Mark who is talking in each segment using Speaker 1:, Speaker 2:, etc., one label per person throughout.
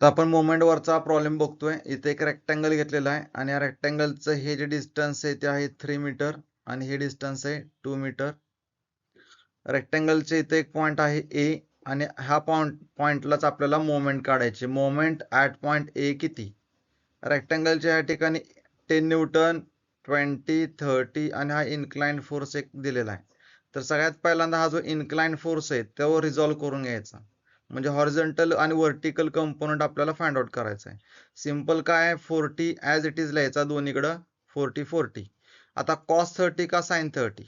Speaker 1: तर आपण मोमेंट वरचा प्रॉब्लेम बघतोय. इथे एक रेक्टँगल घेतलेला आहे आणि या रेक्टँगलचं हे जे डिस्टन्स आहे ते आहे 3 मीटर आणि हे डिस्टन्स आहे 2 मीटर. रेक्टँगलचे इथे एक पॉइंट आहे ए आणि ह्या पॉइंटलाच आपल्याला मोमेंट काढायचे. मोमेंट ऍट पॉइंट ए किती? रेक्टँगलच्या या ठिकाणी 10 न्यूटन, 20, 30 आणि हा इन्क्लाइंड फोर्स एक दिलेला आहे. तर सगळ्यात पहिल्यांदा हा जो इन्क्लाइंड फोर्स आहे तो रिझॉल्व्ह करून घ्यायचा. म्हणजे हॉरिझॉन्टल आणि व्हर्टिकल कंपोनंट आपल्याला फाइंड आउट करायचा आहे. सिंपल काय आहे, 40 ऍज इट इज लिहायचा दोन्हीकडं 40 40. आता कॉस 30 का साइन 30?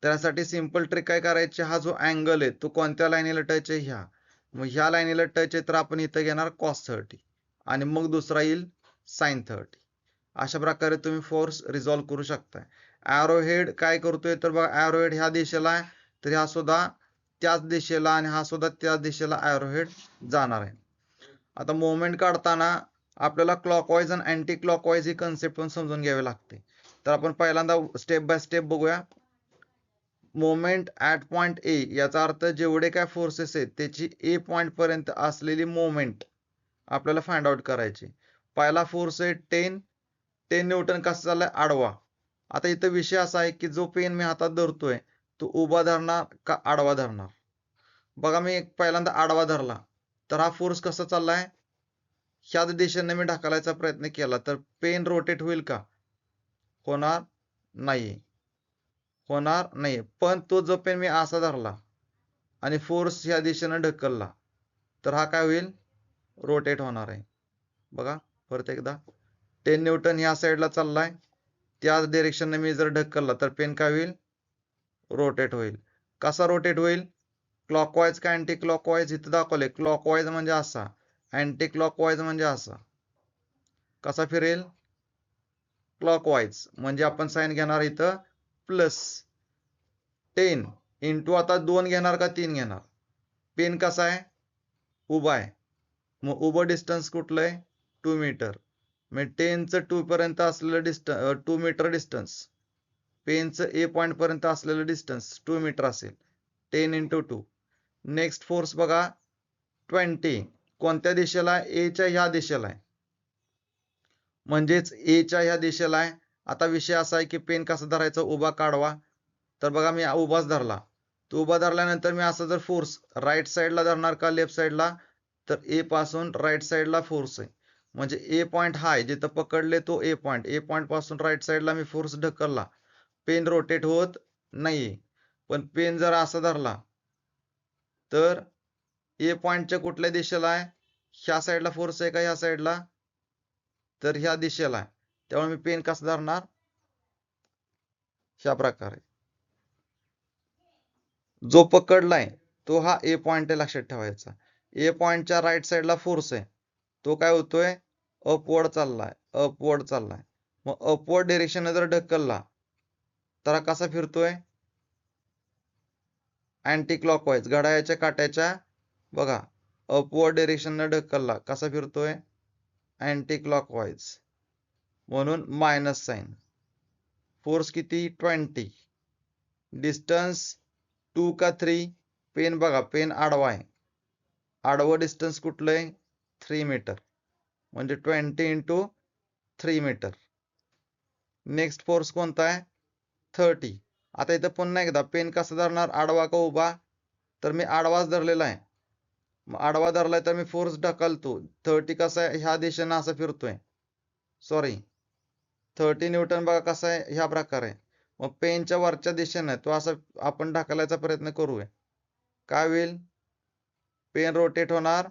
Speaker 1: त्यासाठी सिंपल ट्रिक काय करायची, हा जो अँगल आहे तो कोणत्या लाईनीला टच आहे, मग ह्या लाईनीला टच आहे तर आपण इथं घेणार कॉस 30 आणि मग दुसरा येईल साइन 30. अशा प्रकारे तुम्ही फोर्स रिझॉल्व्ह करू शकताय. ॲरो हेड काय करतोय तर बघा, ॲरो हेड ह्या दिशेला आहे तर हा सुद्धा त्याच दिशेला आणि हा सुद्धा त्याच दिशेला ॲरो हेड जाणार आहे. आता मोमेंट काढताना आपल्याला क्लॉकवाईज आणि अँटी क्लॉकवाईज ही कन्सेप्ट पण समजून घ्यावी लागते. तर आपण पहिल्यांदा स्टेप बाय स्टेप बघूया. मोमेंट ऍट पॉइंट ए याचा अर्थ जेवढे काय फोर्सेस आहेत त्याची ए पॉइंट पर्यंत असलेली मोमेंट आपल्याला फाइंड आउट करायची. पहिला फोर्स आहे 10 न्यूटन. कसा चाललाय? आडवा. आता इथं विषय असा आहे की जो पेन मी हातात धरतोय तो उभा धरणार का आडवा धरणार? बघा, मी पहिल्यांदा आडवा धरला तर हा फोर्स कसा चाललाय, ह्याच दिशेने मी ढकलायचा प्रयत्न केला तर पेन रोटेट होईल का? होणार नाही. पण तो जो पेन मी असा धरला आणि फोर्स ह्या दिशेने ढकलला तर हा काय होईल? रोटेट होणार आहे. बघा परत एकदा, 10 न्यूटन ह्या साईडला चाललाय, त्याच डिरेक्शनने मी जर ढकलला तर पेन काय होईल? रोटेट होईल. कसा रोटेट होईल? क्लॉकवाईज का अँटी क्लॉकवाईज? इथं दाखवले क्लॉकवाईज म्हणजे असा, अँटी क्लॉकवाईज म्हणजे असा. कसा फिरेल? क्लॉकवाईज. म्हणजे आपण साइन घेणार इथं प्लस 10 इंटू, आता 2 घेणार का 3 घेणार? पेन कसा आहे? उभा आहे. मग उभं डिस्टन्स कुठलं आहे? 2 मीटर. मग 10चं 2 पर्यंत असलेलं डिस्टन्स 2 मीटर डिस्टन्स, पेनचं ए पॉइंट पर्यंत असलेलं डिस्टन्स 2 मीटर असेल. 10 इंटू 2. नेक्स्ट फोर्स बघा 20. कोणत्या दिशेला आहे? एच्या ह्या दिशेला आहे, म्हणजेच एच्या ह्या दिशेला आहे. आता विषय असा आहे की पेन कसा धरायचा? उभा काढवा. तर बघा मी उभाच धरला. तो उभा धरल्यानंतर मी असं जर फोर्स राईट साईडला धरणार का लेफ्ट साईडला, तर ए पासून राईट साईडला फोर्स आहे. म्हणजे ए पॉइंट हा आहे जिथं पकडले तो ए पॉइंट. ए पॉइंट पासून राईट साईडला मी फोर्स ढकलला, पेन रोटेट होत नाहीये. पण पेन जर असा धरला तर ए पॉइंटच्या कुठल्या दिशेला आहे? ह्या साईडला फोर्स आहे का ह्या साईडला? तर ह्या दिशेला आहे. त्यामुळे मी पेन कसं धरणार? ह्या प्रकारे. जो पकडलाय तो हा ए पॉइंट आहे, लक्षात ठेवायचा. ए पॉइंटच्या राईट साईडला फोर्स आहे, तो काय होतोय? अपवर्ड चाललाय, अपवर्ड चाललाय. मग अपवर्ड डिरेक्शन जर ढकलला तर हा कसा फिरतोय? अँटी क्लॉकवाईज, घड्याळाच्या काट्याच्या बघा अपवर्ड डिरेक्शन ढकलला, कसा फिरतोय? Anti clockwise. म्हणून मायनस साइन. फोर्स किती? 20. डिस्टन्स 2 का 3? पेन बघा, पेन आडवा आहे, आडवं डिस्टन्स कुठलं आहे? 3 मीटर. म्हणजे 20 इंटू 3 मीटर. नेक्स्ट फोर्स कोणता आहे? 30. आता इथं पुन्हा एकदा पेन कसा धरणार? आडवा का उभा? तर मी आडवाच धरलेला आहे. मग आडवा धरलाय तर मी फोर्स ढकलतो. 30 कसा आहे? ह्या दिशेनं असं फिरतोय. सॉरी, 30 न्यूटन बघा कसा आहे? ह्या प्रकारे. मग पेनच्या वरच्या दिशेनं तो असं आपण ढकलायचा प्रयत्न करूया, काय होईल? पेन रोटेट होणार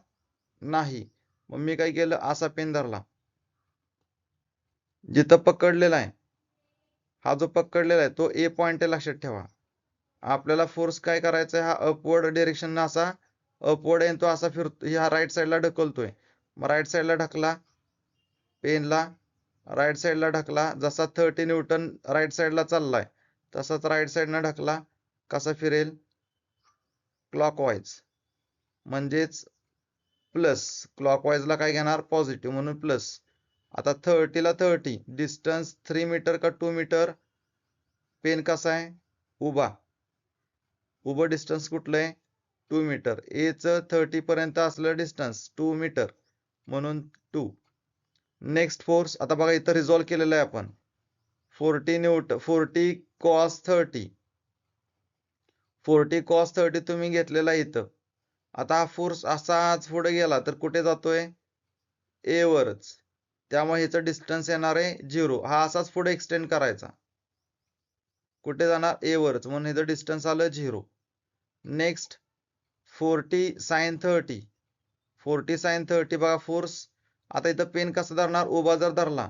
Speaker 1: नाही. मग मी काय केलं? असा पेन धरला, जिथं पकडलेला आहे हा जो पकडलेला आहे तो ए पॉइंट आहे, लक्षात ठेवा. आपल्याला फोर्स काय करायचा आहे? हा अपवर्ड डिरेक्शन असा अपवर्ड आहे, तो असा फिरतो, ह्या राईट साईडला ढकलतोय. मग राईट साईडला ढकला पेनला, राईट साईडला ढकला. जसा 30 न्यूटन राईट साईडला चाललाय तसाच राईट साईडनं ढकला. कसा फिरेल? क्लॉकवाईज. म्हणजेच प्लस. क्लॉकवाईजला काय घेणार? पॉझिटिव्ह, म्हणून प्लस. आता 30 ला 30 डिस्टन्स 3 मीटर का 2 मीटर? पेन कसा आहे? उभा. उभं डिस्टन्स कुठलं आहे? 2 मीटर. एचं 30 पर्यंत असलं डिस्टन्स 2 मीटर. म्हणून 2. नेक्स्ट फोर्स आता बघा इथं रिझॉल्व केलेलं आहे आपण 40 cos 30. 40 cos 30 तुम्ही घेतलेला आहे इथं. आता हा फोर्स असाच पुढे गेला तर कुठे जातोय ए वरच, त्यामुळे ह्याचं डिस्टन्स येणार आहे 0. हा असाच पुढे एक्सटेंड करायचा, कुठे जाणार ए वरच, म्हणून ह्याचं डिस्टन्स आलं 0. Next 40 sin 30. 40 sin 30 बघा फोर्स आता इथं पेन कसा धरणार, उभा जर धरला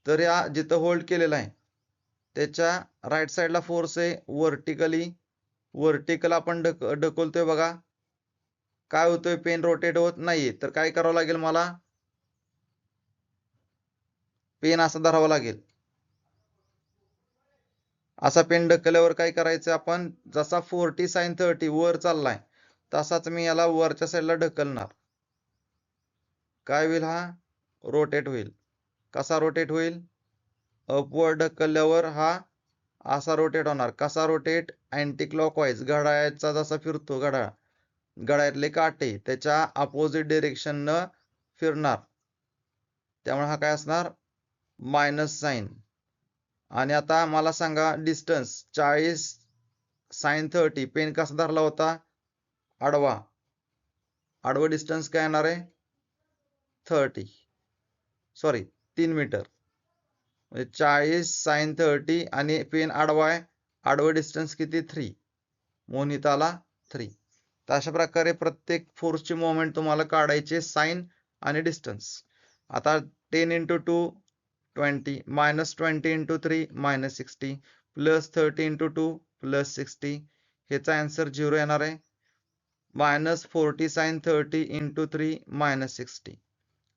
Speaker 1: तर या जिथं होल्ड केलेला आहे त्याच्या राईट साईडला फोर्स आहे वर्टिकल आपण ढकलतोय बघा. काय होतोय, पेन रोटेट होत नाहीये, तर काय करावं लागेल मला, पेन असा धरावा लागेल. असा पेन ढकलल्यावर काय करायचं आपण, जसा 40 sin 30 वर चाललाय तसाच मी याला वरच्या साईडला ढकलणार. काय होईल, हा रोटेट होईल. कसा रोटेट होईल, अपवर्ड ढकलल्यावर हा असा रोटेट होणार. कसा रोटेट, अँटी क्लॉकवाईज, घड्याळाचा जसा फिरतो घड्याळातले काटे त्याच्या अपोजिट डिरेक्शन न फिरणार, त्यामुळे हा काय असणार मायनस साइन. आणि आता मला सांगा डिस्टन्स 40 sin 30 पेन कसा धरला होता, आडवा डिस्टन्स काय येणार आहे 3 मीटर. म्हणजे 40 sin 30 आणि पेन आडवा आहे, आडवं डिस्टन्स किती 3, म्हणून इथं आला 3. तर अशा प्रकारे प्रत्येक फोर्सची मोमेंट तुम्हाला काढायचे साइन आणि डिस्टन्स. आता 10 × 2 20 -20 × 3 -60 +30 × 2 +60. ह्याचा आन्सर 0 येणार आहे. -40 sin 30 × 3 -60.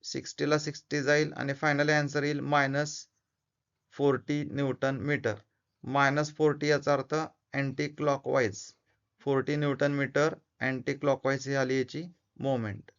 Speaker 1: 60 ला 60 जाईल आणि फायनल आन्सर येईल -40 न्यूटन मीटर. -40 याचा अर्थ anti clockwise, 40 newton metre anti clockwise ही आली याची मोमेंट.